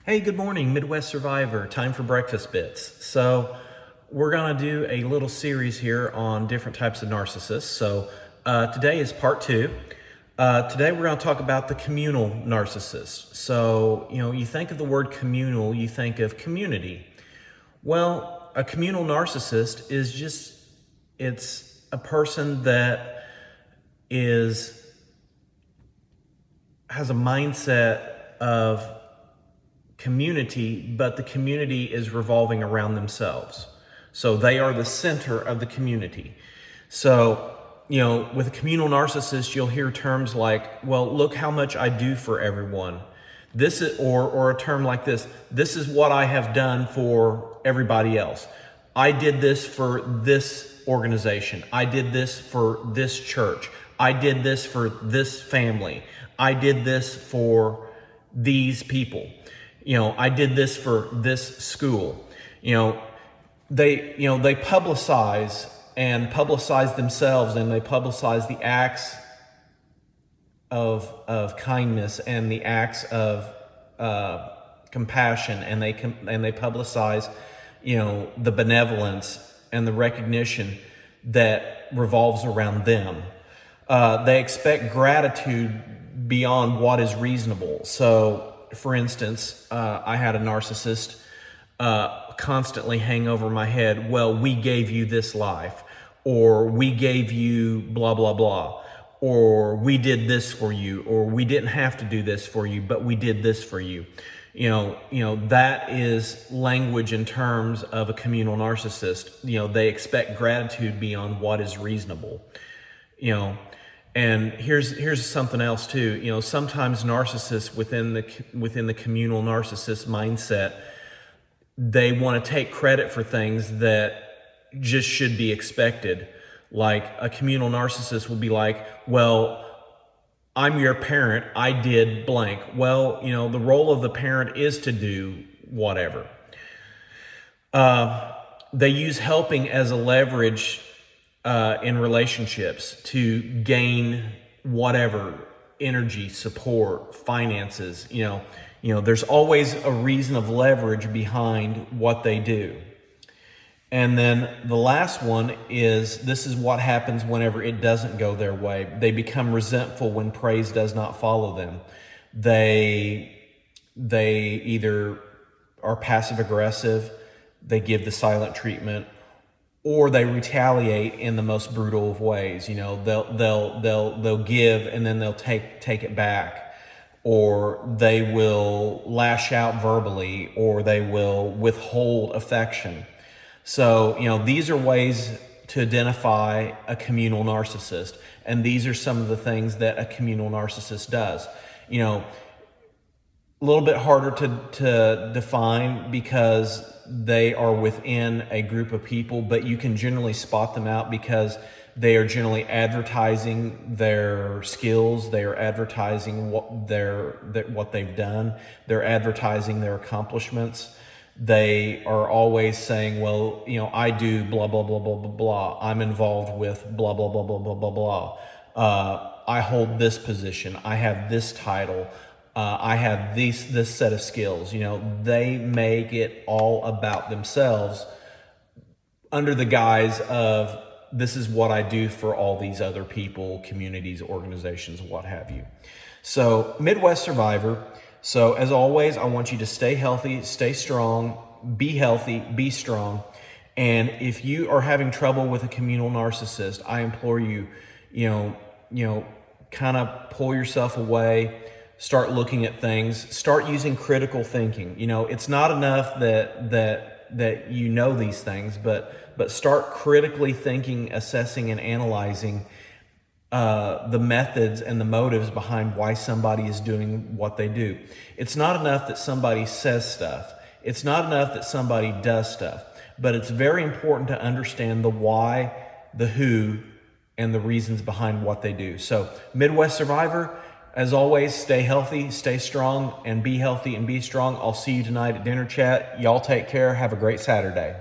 Hey, good morning, Midwest Survivor. Time for breakfast bits. So we're gonna do a little series here on different types of narcissists. So today is part two. Today we're gonna talk about the communal narcissist. So, you think of the word communal, you think of community. Well, a communal narcissist is it's a person that has a mindset of community, but the community is revolving around themselves. So they are the center of the community. So, with a communal narcissist, you'll hear terms like, well, look how much I do for everyone. This is, or a term like this is what I have done for everybody else. I did this for this organization. I did this for this church. I did this for this family. I did this for these people. I did this for this school. They publicize themselves, and they publicize the acts of kindness and the acts of compassion, and they publicize, the benevolence and the recognition that revolves around them. They expect gratitude beyond what is reasonable. So, for instance, I had a narcissist constantly hang over my head, well, we gave you this life, or we gave you blah, blah, blah, or we did this for you, or we didn't have to do this for you, but we did this for you. That is language in terms of a communal narcissist. They expect gratitude beyond what is reasonable. And here's something else too. Sometimes narcissists within the communal narcissist mindset, they want to take credit for things that just should be expected. Like a communal narcissist will be like, well, I'm your parent, I did blank. Well, the role of the parent is to do whatever. They use helping as a leverage in relationships to gain whatever energy, support, finances. There's always a reason of leverage behind what they do. And then the last one is, this is what happens whenever it doesn't go their way. They become resentful when praise does not follow them. They either are passive aggressive, they give the silent treatment, or they retaliate in the most brutal of ways. They'll give and then they'll take it back, or they will lash out verbally, or they will withhold affection. So, these are ways to identify a communal narcissist, and these are some of the things that a communal narcissist does. A little bit harder to define because they are within a group of people, but you can generally spot them out because they are generally advertising their skills. They are advertising what they've done. They're advertising their accomplishments. They are always saying, well, I do blah, blah, blah, blah, blah, blah. I'm involved with blah, blah, blah, blah, blah, blah, blah. I hold this position. I have this title. I have this set of skills. They make it all about themselves under the guise of, this is what I do for all these other people, communities, organizations, what have you. So, Midwest Survivor. So, as always, I want you to stay healthy, stay strong, be healthy, be strong. And if you are having trouble with a communal narcissist, I implore you, kind of pull yourself away. Start looking at things, start using critical thinking. It's not enough that these things, but start critically thinking, assessing, and analyzing the methods and the motives behind why somebody is doing what they do. It's not enough that somebody says stuff. It's not enough that somebody does stuff, but it's very important to understand the why, the who, and the reasons behind what they do. So, Midwest Survivor, as always, stay healthy, stay strong, and be healthy and be strong. I'll see you tonight at dinner chat. Y'all take care. Have a great Saturday.